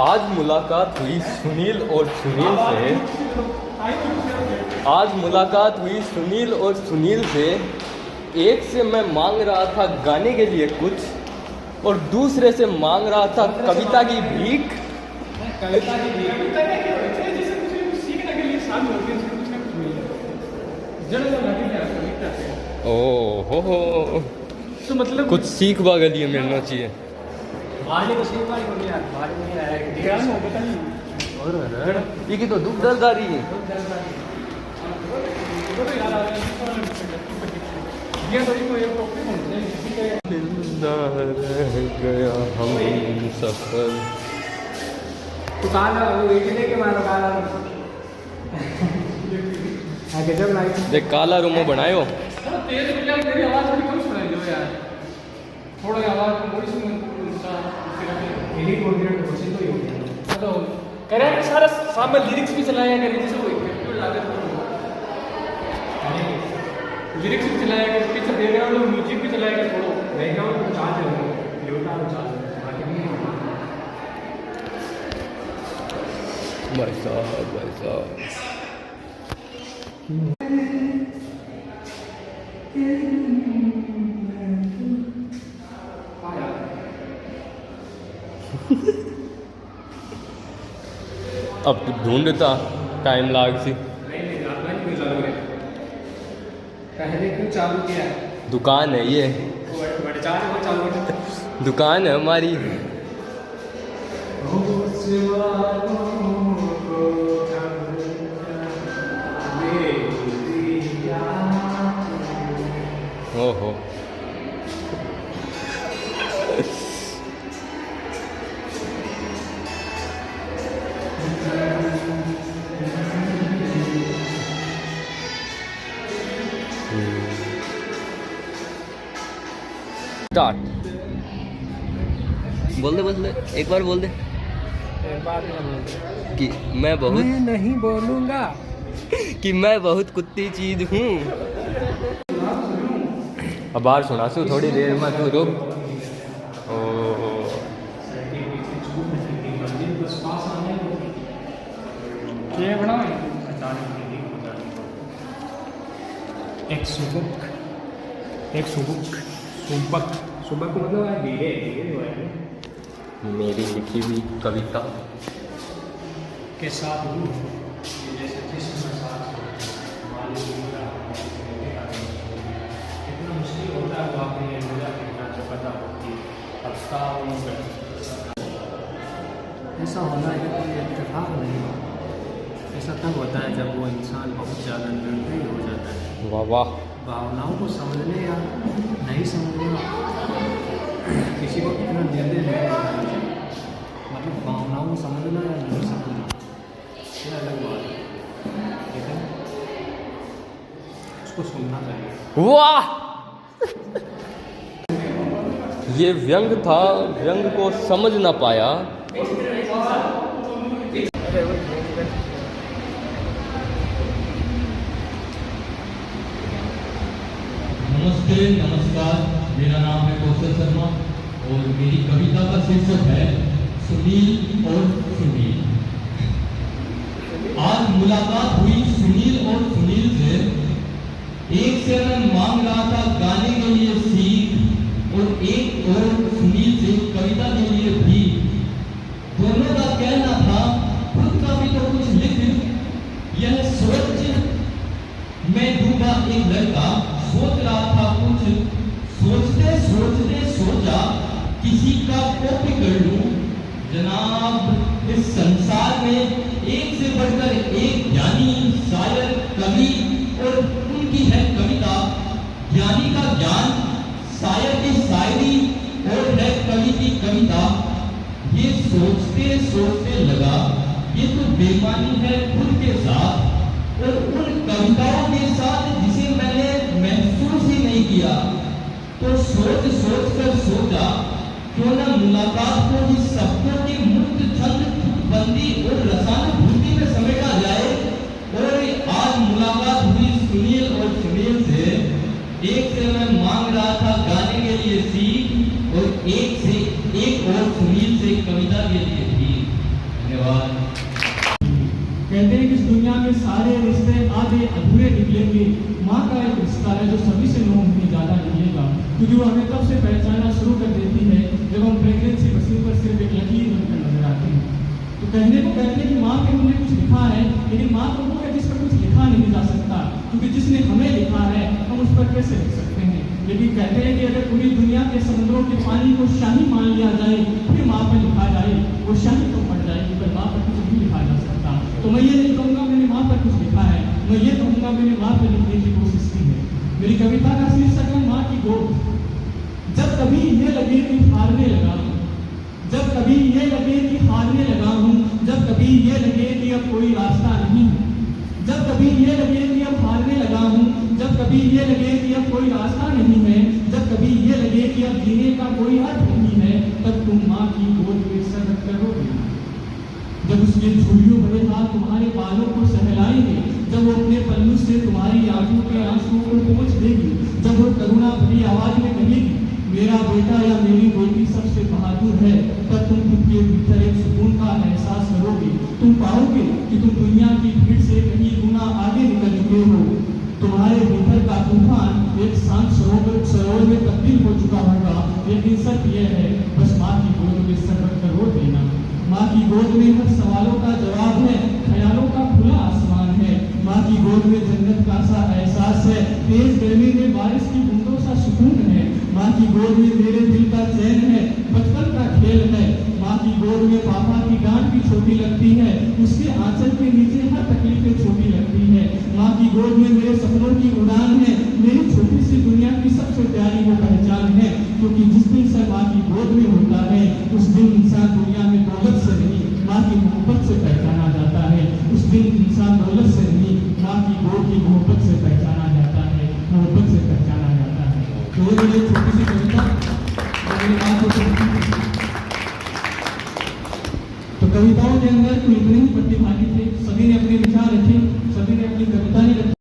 आज मुलाकात हुई सुनील और सुनील से। आज मुलाकात हुई सुनील और सुनील से। एक से मैं मांग रहा था गाने के लिए कुछ और दूसरे से मांग रहा था कविता की भीख। कविता की भीख जैसे कुछ सीखने के लिए शामिल होते हैं, कुछ ना कुछ मिल जाए। जड़ लगे क्या कविता से। ओ हो तो मतलब कुछ सीखवा के लिए मिलना चाहिए। बाहर को सीखवा ही नहीं यार, बाहर में नहीं आया कि ज्ञान हो पता नहीं। और ये की तो दुख दर्द आ रही है। ये तो इनको एक टॉपिक होते जिंदा रह गया हम सफर। तो काला वो एक लेके मारो काला आगे जब लाइट देख काला रूमो बनायो। थोड़ा तेज हो जाए, तेरी आवाज थोड़ी कम सुनाई दो यार। थोड़ा आवाज थोड़ी सुन यही कोऑर्डिनेट कोशिश तो ही होगी। तो कह रहे हैं सारा सामने लिरिक्स भी चलाया करें, जैसे वो इफेक्ट लागत लिरिक्स भी चलाया कर, पीछे बैकग्राउंड में म्यूजिक भी चलाया कर, थोड़ा बैकग्राउंड में चार्ज है, ल्यूटा में चार्ज है, बाकी नहीं है। भाई साहब अब तो ढूंढता टाइम लाग सी। नहीं आपने क्यों चालू किया, पहले क्यों चालू किया? दुकान है ये, बड़े चार्ज में चालू किया। दुकान है हमारी। ओहो स्टार्ट। बोल दे एक बार बोल दे कि मैं बहुत नहीं बोलूंगा कि मैं बहुत कुत्ती चीज हूँ। अब बाहर सुना सू थोड़ी देर में तू रुक। ये बनाओ एक सुबक मतलब है धीरे धीरे मेरी लिखी हुई कविता के साथ जैसे जिसमें साथ कितना मुश्किल होता है वो आपने ये बोला कितना जो पता होती ऐसा होना है कोई इत्तेफाक नहीं हो। ऐसा तब होता है जब वो इंसान बहुत ज़्यादा निर्दयी हो जाता है। वाह वाह। भावनाओं को समझने या नहीं समझने, किसी को कितना निर्दय नहीं होना चाहिए, मतलब भावनाओं को समझना या नहीं समझना ये अलग बात है, ठीक है, उसको सुनना चाहिए। वाह ये व्यंग था, व्यंग को समझ ना पाया। नमस्ते नमस्कार, मेरा नाम है कौशल शर्मा और मेरी कविता का शीर्षक है सुनील और सुनील। आज मुलाकात हुई सुनील और सुनील से। एक से मैं मांग रहा था गाने के लिए सीख और एक और सुनील से कविता के लिए भी। दोनों का कहना था खुद का भी तो कुछ लिख। यह सोच मैं दूंगा एक लड़का, सोच रहा था कुछ, सोचते सोचते सोचा किसी का कॉपी कर लूं। जनाब इस संसार में एक से बढ़कर एक ज्ञानी, शायर, कवि और उनकी है कविता। ज्ञानी का ज्ञान, शायर की शायरी और है कवि की कविता। ये सोचते सोचते लगा ये तो बेईमानी है खुद के साथ और उन कविताओं के साथ जिसे मैंने महसूस ही नहीं किया। तो सोच सोच कर सोचा क्यों न मुलाकात को इस शब्दों की मुक्त छंद, बंदी और रसानुभूति में समेटा जाए। और आज मुलाकात हुई सुनील और सुनील से। एक से मैं मांग रहा था गाने के लिए सीख और एक और सुनील से कविता के लिए भी। धन्यवाद। कहते हैं कि इस दुनिया में सारे रिश्ते आधे अधूरे निकलेंगे, माँ का एक रिश्ता है जो सभी से 9 महीने ज़्यादा निकलेगा, क्योंकि वो हमें तब से पहचानना शुरू कर देती है जब हम प्रेगनेंसी मशीन पर सिर्फ एक लकीर बनकर नजर आते हैं। तो कहने को कहते हैं कि माँ के हमने कुछ लिखा है, लेकिन माँ तो वो है जिस पर कुछ लिखा नहीं जा सकता, क्योंकि जिसने हमें लिखा है हम उस पर कैसे लिख सकते हैं। लेकिन कहते हैं कि अगर पूरी दुनिया के समुद्रों के पानी को शाही मान लिया जाए फिर माँ पर लिखा जाए, वो शाही तो पड़ जाएगी पर माँ पर कुछ नहीं लिखा जा सकता। तो मैं ये नहीं कहूँगा मैंने माँ पर कुछ लिखा है, मैं ये कहूँगा मैंने माँ पर लिखने की कोशिश की है। मेरी कविता का शीर्षक है माँ की गोद। जब कभी ये लगे कि हारने लगा हूँ, जब कभी ये लगे कि हारने लगा हूँ, जब कभी ये लगे कि अब कोई रास्ता नहीं है, जब कभी ये लगे कि अब हारने लगा हूँ, जब कभी ये लगे कि अब कोई रास्ता नहीं है, जब कभी ये लगे कि अब जीने का कोई अर्थ नहीं है, तब तुम माँ की गोद में सर रख करोगे। जब उसके झूलियों भरे हाथ तुम्हारे बालों को सहलाएंगे, जब वो अपने पल्लू से तुम्हारी आंखों के आंसुओं को पोंछ देगी, जब वो करुणा भरी आवाज में कहेगी मेरा बेटा या मेरी बेटी सबसे बहादुर है, तब तुम खुद के भीतर एक सुकून का एहसास करोगे। तुम पाओगे कि तुम दुनिया की भीड़ से कहीं गुना आगे निकल चुके हो। तुम्हारे भीतर का तूफान एक शांत सरोवर में तब्दील हो चुका होगा। लेकिन सच यह है बस माँ की गोद में सर रख कर रो देना। माँ की गोद में हर सवालों का जवाब है, ख्यालों का खुला आसमान है। माँ की गोद में जन्नत का सा एहसास है, तेज गर्मी में बारिश की बूंदों सा सुकून है। माँ की गोद में मेरे दिल का चैन है, बचपन का खेल है। माँ की गोद में पापा की डांट भी छोटी लगती है, उसके आंचल के नीचे हर तकलीफें छोटी लगती है। माँ की गोद में मेरे सपनों की उड़ान है, मेरी छोटी सी दुनिया की सबसे प्यारी वो पहचान है। क्योंकि जिस दिन से माँ की गोद में होता है उस दिन इंसान दुनिया में दौलत से नहीं माँ की मोहब्बत से पहचाना जाता है। उस दिन इंसान दौलत से नहीं माँ की गोद की मोहब्बत से पहचाना जाता है, मोहब्बत से पहचाना जाता है। तो ये मेरी छोटी सी कविता तो कविताओं के अंदर कोई इतने ही प्रतिभागी थे, सभी ने अपने विचार रखे, सभी ने अपनी कविताएं रखी।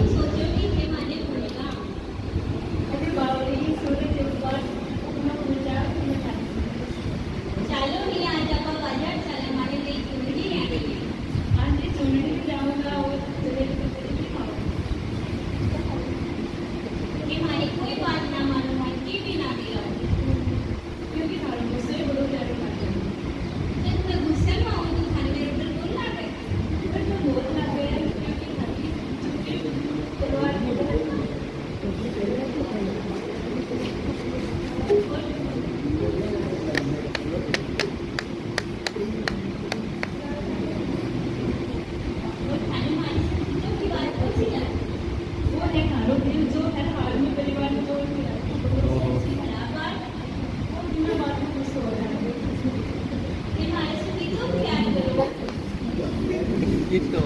तो